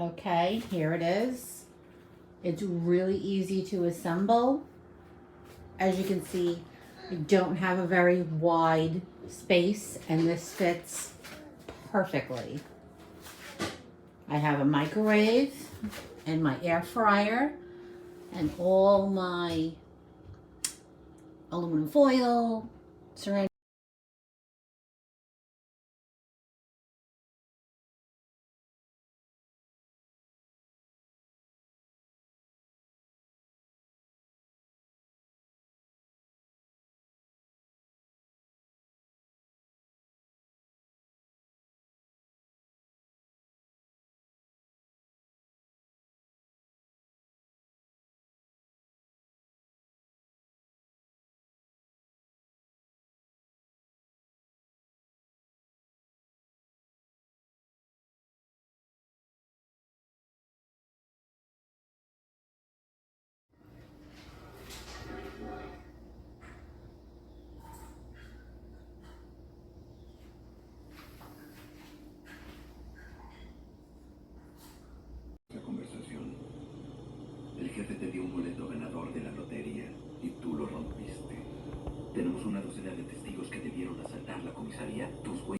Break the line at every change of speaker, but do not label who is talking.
Okay, here it is. It's really easy to assemble. As you can see, I don't have a very wide space, and this fits perfectly. I have a microwave and my air fryer and all my aluminum foil, saran.
La conversación. El jefe te dio un boleto ganador de la lotería y tú lo rompiste. Tenemos una docena de testigos que debieron asaltar la comisaría. Tus